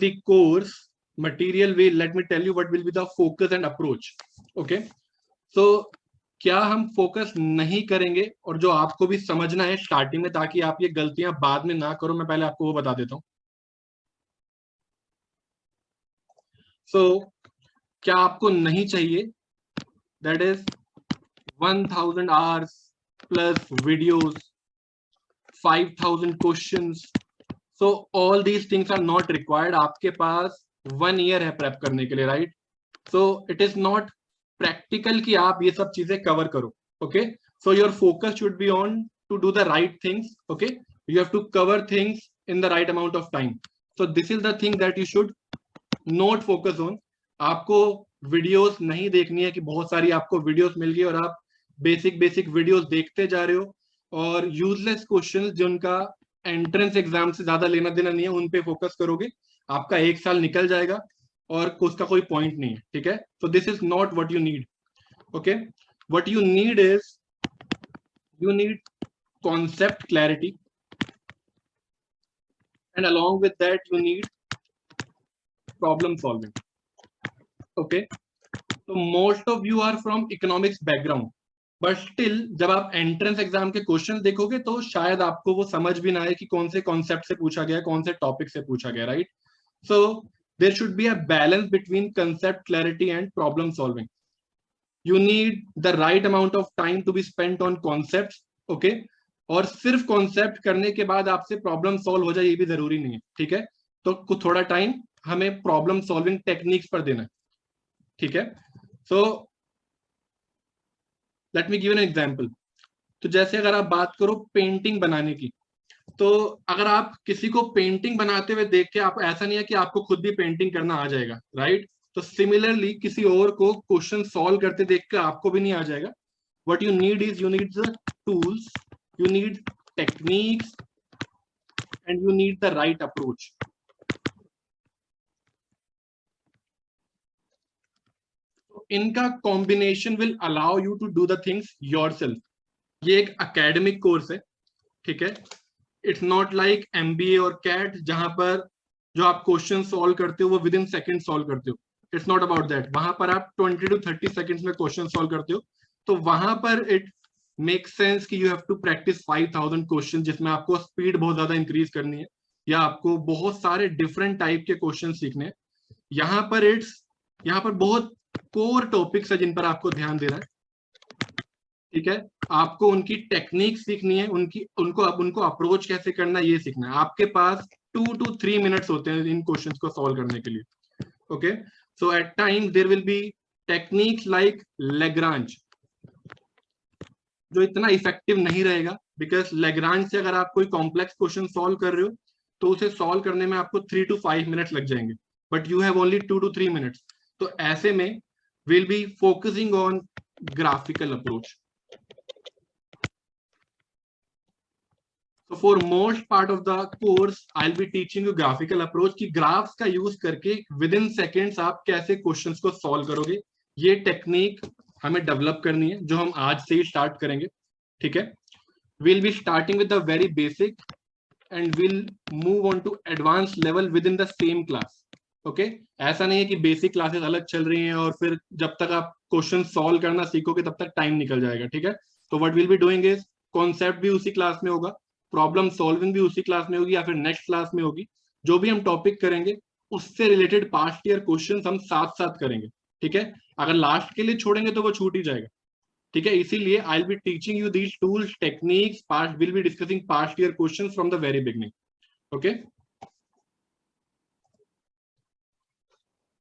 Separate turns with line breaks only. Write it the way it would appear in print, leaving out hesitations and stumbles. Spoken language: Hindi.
the course material will, let me tell you what will be the focus and approach. Okay, so क्या हम फोकस नहीं करेंगे, और जो आपको भी समझना है स्टार्टिंग में ताकि आप ये गलतियां बाद में ना करो, मैं पहले आपको वो बता देता हूं. सो क्या आपको नहीं चाहिए, that is 1000 hours plus videos, 5000 questions. So all these things are not required. आपके पास 1 ईयर है प्रेप करने के लिए, right? So it is not practical कि आप ये सब चीजें कवर करो. Okay, so your focus should be on to do the right things. Okay, you have to cover things in the right amount of time. So this is the thing that you should not focus on. आपको वीडियोस नहीं देखनी है कि बहुत सारी आपको वीडियोस मिल गई और आप बेसिक वीडियोस देखते जा रहे हो, और यूजलेस क्वेश्चंस जिनका एंट्रेंस एग्जाम से ज्यादा लेना देना नहीं है उन पे फोकस करोगे. आपका 1 साल निकल जाएगा और उसका कोई पॉइंट नहीं है. ठीक है, सो this is not what you need. Okay, what you need is, you need concept clarity, and along with that you need problem solving. Okay, so most of you are from economics background, but still जब आप एंट्रेंस एग्जाम के क्वेश्चन देखोगे तो शायद आपको वो समझ भी ना आए कि कौन से कॉन्सेप्ट से पूछा गया, कौन से टॉपिक से पूछा गया, right? So there should be a balance between concept clarity and problem solving. You need the right amount of time to be spent on concepts. Okay, और सिर्फ कॉन्सेप्ट करने के बाद आपसे प्रॉब्लम सॉल्व हो जाए ये भी जरूरी नहीं है. ठीक है, तो कुछ थोड़ा टाइम हमें प्रॉब्लम सॉल्विंग टेक्निक्स पर देना है. ठीक है, so let me give an example. तो जैसे अगर आप बात करो पेंटिंग बनाने की, तो अगर आप किसी को पेंटिंग बनाते हुए देख के, आप ऐसा नहीं है कि आपको खुद भी पेंटिंग करना आ जाएगा, राइट? तो सिमिलरली किसी और को क्वेश्चन सॉल्व करते देख के आपको भी नहीं आ जाएगा. What you need is, you need the tools, you need techniques, and you need the right approach. इनका combination will allow you to do the things yourself. ये एक एकेडमिक कोर्स है. ठीक है, इट्स नॉट लाइक एमबीए और कैट जहां पर जो आप क्वेश्चन सॉल्व करते हो वो विद इन सेकंड सॉल्व करते हो. It's not about that. वहां पर आप 20 to 30 सेकंड्स में क्वेश्चन सॉल्व करते हो. तो वहां पर इट मेक सेंस कि you have to practice 5000 question, जिसमें आपको स्पीड बहुत ज्यादा इंक्रीज करनी है या आपको बहुत सारे डिफरेंट टाइप के क्वेश्चन सीखने हैं. यहाँ पर बहुत कोर टॉपिक्स है जिन पर आपको ध्यान देना है. ठीक है, आपको उनकी टेक्निक सीखनी है, उनको अप्रोच कैसे करना है ये सीखना है. आपके पास 2 to 3 मिनट्स होते हैं इन क्वेश्चंस को सॉल्व करने के लिए. Okay, so at time there will be techniques like Lagrange, जो इतना इफेक्टिव नहीं रहेगा, बिकॉज लेग्रांज से अगर आप कोई कॉम्प्लेक्स क्वेश्चन सॉल्व कर रहे हो तो उसे सॉल्व करने में आपको 3 to 5 मिनट्स लग जाएंगे, but you have only 2 to 3 minutes. तो ऐसे में we'll be focusing on graphical approach. So for most part of the course I'll be teaching you graphical approach कि ग्राफ्स का यूज करके within seconds आप कैसे क्वेश्चंस को सॉल्व करोगे. ये टेक्निक हमें डेवलप करनी है जो हम आज से ही स्टार्ट करेंगे. ठीक है, we'll be starting with the very basic and we'll move on to advanced level within the same class. Okay, ऐसा नहीं है कि बेसिक क्लासेस अलग चल रही हैं और फिर जब तक आप क्वेश्चन सॉल्व करना सीखोगे तब तक टाइम निकल जाएगा. ठीक है, तो what will be doing is concept भी उसी क्लास में होगा, प्रॉब्लम सॉल्विंग भी उसी क्लास में होगी या फिर नेक्स्ट क्लास में होगी. जो भी हम टॉपिक करेंगे उससे रिलेटेड पास्ट ईयर क्वेश्चन हम साथ साथ करेंगे. ठीक है, अगर लास्ट के लिए छोड़ेंगे तो वो छूट ही जाएगा. ठीक है, इसीलिए I will be teaching you these tools, techniques, past will be discussing past year questions from the very beginning. Okay,